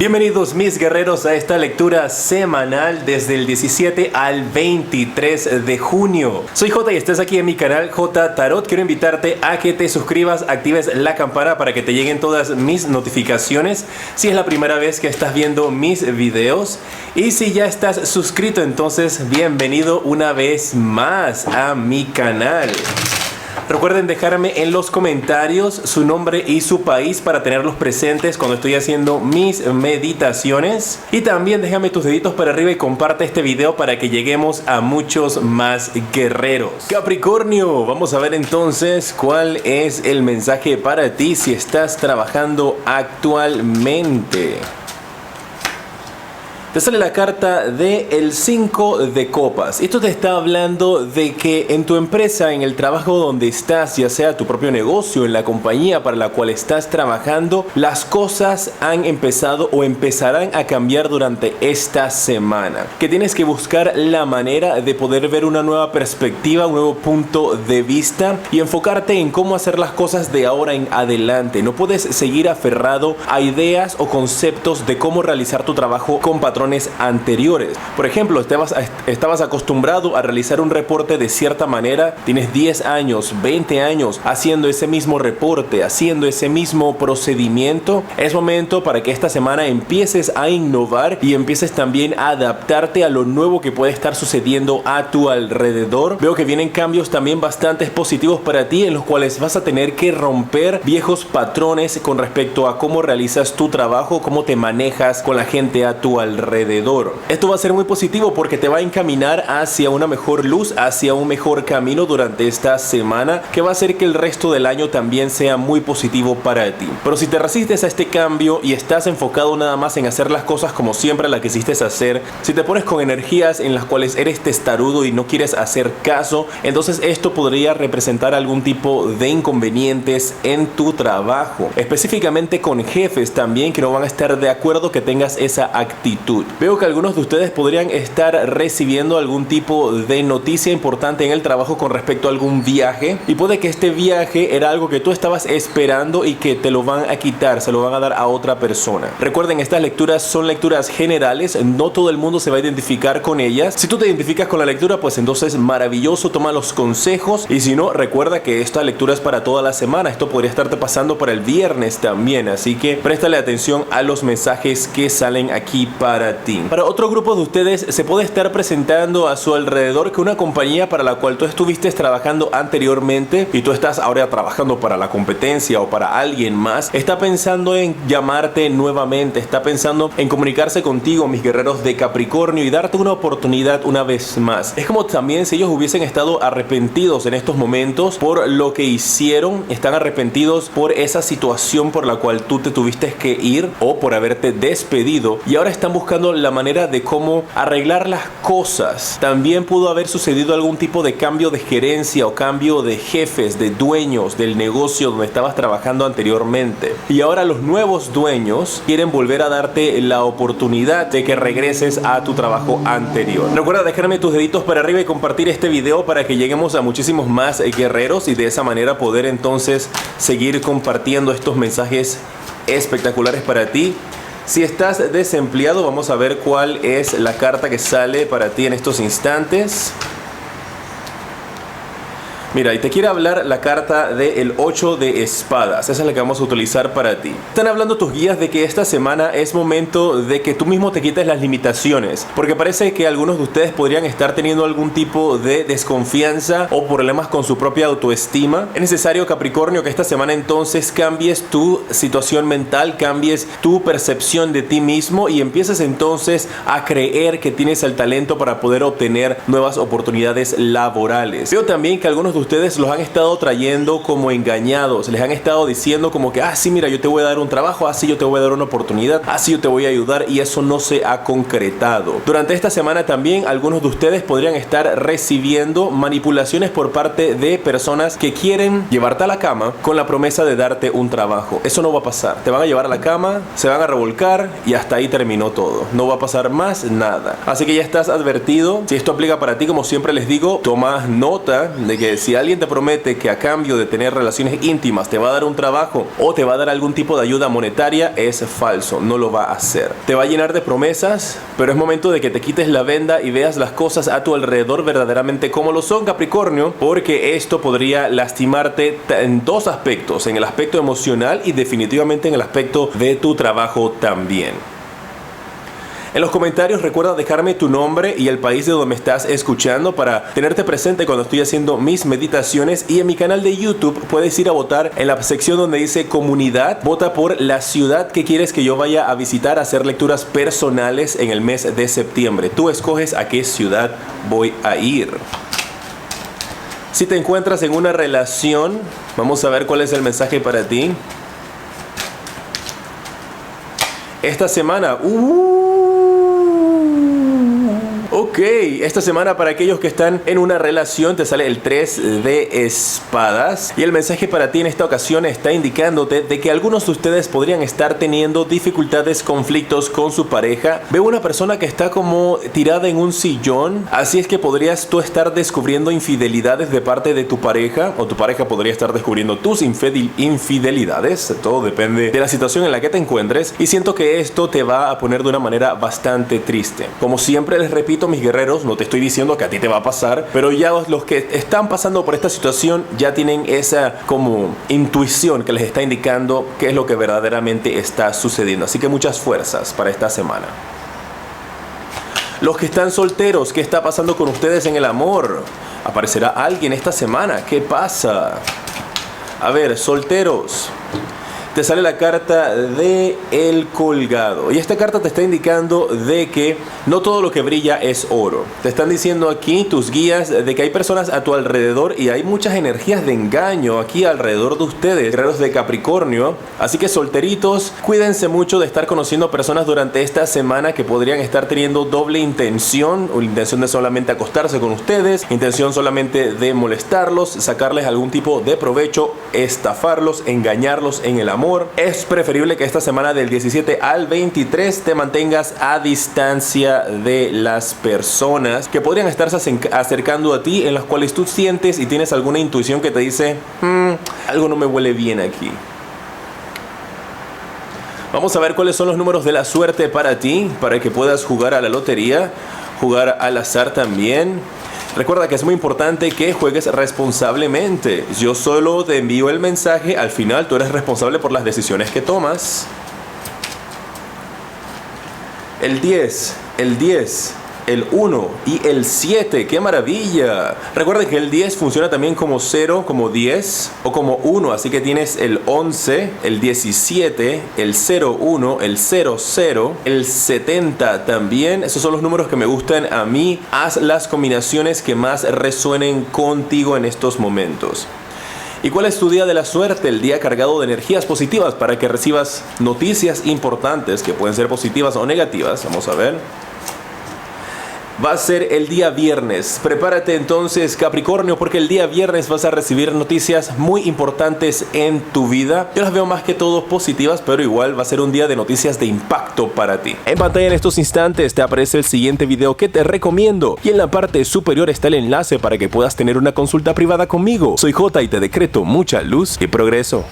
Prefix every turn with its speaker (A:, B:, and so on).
A: Bienvenidos mis guerreros a esta lectura semanal desde el 17 al 23 de junio. Soy J y estás aquí en mi canal J Tarot. Quiero invitarte a que te suscribas, actives la campana para que te lleguen todas mis notificaciones si es la primera vez que estás viendo mis videos. Y si ya estás suscrito, entonces bienvenido una vez más a mi canal. Recuerden dejarme en los comentarios su nombre y su país para tenerlos presentes cuando estoy haciendo mis meditaciones. Y también déjame tus deditos para arriba y comparte este video para que lleguemos a muchos más guerreros. Capricornio, vamos a ver entonces cuál es el mensaje para ti si estás trabajando actualmente. Te sale la carta de el 5 de copas. Esto te está hablando de que en tu empresa, en el trabajo donde estás, ya sea tu propio negocio, en la compañía para la cual estás trabajando, las cosas han empezado o empezarán a cambiar durante esta semana. Que tienes que buscar la manera de poder ver una nueva perspectiva, un nuevo punto de vista y enfocarte en cómo hacer las cosas de ahora en adelante. No puedes seguir aferrado a ideas o conceptos de cómo realizar tu trabajo con patrones anteriores. Por ejemplo, estabas acostumbrado a realizar un reporte de cierta manera, tienes 10 años, 20 años haciendo ese mismo reporte, haciendo ese mismo procedimiento. Es momento para que esta semana empieces a innovar y empieces también a adaptarte a lo nuevo que puede estar sucediendo a tu alrededor. Veo que vienen cambios también bastante positivos para ti, en los cuales vas a tener que romper viejos patrones con respecto a cómo realizas tu trabajo, cómo te manejas con la gente a tu alrededor. Esto va a ser muy positivo porque te va a encaminar hacia una mejor luz, hacia un mejor camino durante esta semana, que va a hacer que el resto del año también sea muy positivo para ti. Pero si te resistes a este cambio y estás enfocado nada más en hacer las cosas como siempre las quisiste hacer, si te pones con energías en las cuales eres testarudo y no quieres hacer caso, entonces esto podría representar algún tipo de inconvenientes en tu trabajo, específicamente con jefes también que no van a estar de acuerdo que tengas esa actitud. Veo que algunos de ustedes podrían estar recibiendo algún tipo de noticia importante en el trabajo con respecto a algún viaje, y puede que este viaje era algo que tú estabas esperando y que te lo van a quitar, se lo van a dar a otra persona. Recuerden, estas lecturas son lecturas generales, no todo el mundo se va a identificar con ellas. Si tú te identificas con la lectura, pues entonces maravilloso, toma los consejos, y si no, recuerda que esta lectura es para toda la semana. Esto podría estarte pasando para el viernes también, así que préstale atención a los mensajes que salen aquí para ti. Para otro grupo de ustedes se puede estar presentando a su alrededor que una compañía para la cual tú estuviste trabajando anteriormente y tú estás ahora trabajando para la competencia o para alguien más, está pensando en llamarte nuevamente, está pensando en comunicarse contigo, mis guerreros de Capricornio, y darte una oportunidad una vez más. Es como también si ellos hubiesen estado arrepentidos en estos momentos por lo que hicieron, están arrepentidos por esa situación por la cual tú te tuviste que ir o por haberte despedido, y ahora están buscando la manera de cómo arreglar las cosas. También pudo haber sucedido algún tipo de cambio de gerencia o cambio de jefes, de dueños del negocio donde estabas trabajando anteriormente, y ahora los nuevos dueños quieren volver a darte la oportunidad de que regreses a tu trabajo anterior. Recuerda dejarme tus deditos para arriba y compartir este video para que lleguemos a muchísimos más guerreros, y de esa manera poder entonces seguir compartiendo estos mensajes espectaculares para ti. Si estás desempleado, vamos a ver cuál es la carta que sale para ti en estos instantes. Mira, y te quiere hablar la carta del 8 de espadas. Esa es la que vamos a utilizar para ti. Están hablando tus guías de que esta semana es momento de que tú mismo te quites las limitaciones, porque parece que algunos de ustedes podrían estar teniendo algún tipo de desconfianza o problemas con su propia autoestima. Es necesario, Capricornio, que esta semana entonces cambies tu situación mental, cambies tu percepción de ti mismo y empieces entonces a creer que tienes el talento para poder obtener nuevas oportunidades laborales. Veo también que algunos de ustedes los han estado trayendo como engañados, les han estado diciendo como que sí, mira, yo te voy a dar un trabajo, sí, yo te voy a dar una oportunidad, sí, yo te voy a ayudar, y eso no se ha concretado. Durante esta semana también algunos de ustedes podrían estar recibiendo manipulaciones por parte de personas que quieren llevarte a la cama con la promesa de darte un trabajo. Eso no va a pasar. Te van a llevar a la cama, se van a revolcar y hasta ahí terminó todo. No va a pasar más nada. Así que ya estás advertido. Si esto aplica para ti, como siempre les digo, toma nota de que si si alguien te promete que a cambio de tener relaciones íntimas te va a dar un trabajo o te va a dar algún tipo de ayuda monetaria, es falso, no lo va a hacer. Te va a llenar de promesas, pero es momento de que te quites la venda y veas las cosas a tu alrededor verdaderamente como lo son, Capricornio, porque esto podría lastimarte en dos aspectos, en el aspecto emocional y definitivamente en el aspecto de tu trabajo también. En los comentarios recuerda dejarme tu nombre y el país de donde me estás escuchando para tenerte presente cuando estoy haciendo mis meditaciones, y en mi canal de YouTube puedes ir a votar en la sección donde dice comunidad. Vota por la ciudad que quieres que yo vaya a visitar, a hacer lecturas personales en el mes de septiembre. Tú escoges a qué ciudad voy a ir. Si te encuentras en una relación, vamos a ver cuál es el mensaje para ti. Esta semana, ok, esta semana para aquellos que están en una relación te sale el 3 de espadas, y el mensaje para ti en esta ocasión está indicándote de que algunos de ustedes podrían estar teniendo dificultades, conflictos con su pareja. Veo una persona que está como tirada en un sillón, así es que podrías tú estar descubriendo infidelidades de parte de tu pareja, o tu pareja podría estar descubriendo tus infidelidades. Todo depende de la situación en la que te encuentres, y siento que esto te va a poner de una manera bastante triste. Como siempre les repito, mis guerreros, no te estoy diciendo que a ti te va a pasar, pero ya los que están pasando por esta situación ya tienen esa como intuición que les está indicando qué es lo que verdaderamente está sucediendo. Así que muchas fuerzas para esta semana. Los que están solteros, ¿qué está pasando con ustedes en el amor? ¿Aparecerá alguien esta semana? ¿Qué pasa? A ver, solteros, te sale la carta de el colgado, y esta carta te está indicando de que no todo lo que brilla es oro. Te están diciendo aquí tus guías de que hay personas a tu alrededor y hay muchas energías de engaño aquí alrededor de ustedes, guerreros de Capricornio. Así que solteritos, cuídense mucho de estar conociendo personas durante esta semana que podrían estar teniendo doble intención, o intención de solamente acostarse con ustedes, intención solamente de molestarlos, sacarles algún tipo de provecho, estafarlos, engañarlos en el amor. Es preferible que esta semana del 17 al 23 te mantengas a distancia de las personas que podrían estarse acercando a ti, en las cuales tú sientes y tienes alguna intuición que te dice algo no me huele bien aquí. Vamos a ver cuáles son los números de la suerte para ti, para que puedas jugar a la lotería, jugar al azar también. Recuerda que es muy importante que juegues responsablemente. Yo solo te envío el mensaje, al final tú eres responsable por las decisiones que tomas. El 10, el 1 y el 7, ¡qué maravilla! Recuerda que el 10 funciona también como 0, como 10 o como 1, así que tienes el 11, el 17, el 01, el 00, el 70 también. Esos son los números que me gustan a mí. Haz las combinaciones que más resuenen contigo en estos momentos. ¿Y cuál es tu día de la suerte? El día cargado de energías positivas para que recibas noticias importantes que pueden ser positivas o negativas. Vamos a ver. Va a ser el día viernes. Prepárate entonces, Capricornio, porque el día viernes vas a recibir noticias muy importantes en tu vida. Yo las veo más que todo positivas, pero igual va a ser un día de noticias de impacto para ti. En pantalla en estos instantes te aparece el siguiente video que te recomiendo, y en la parte superior está el enlace para que puedas tener una consulta privada conmigo. Soy J y te decreto mucha luz y progreso.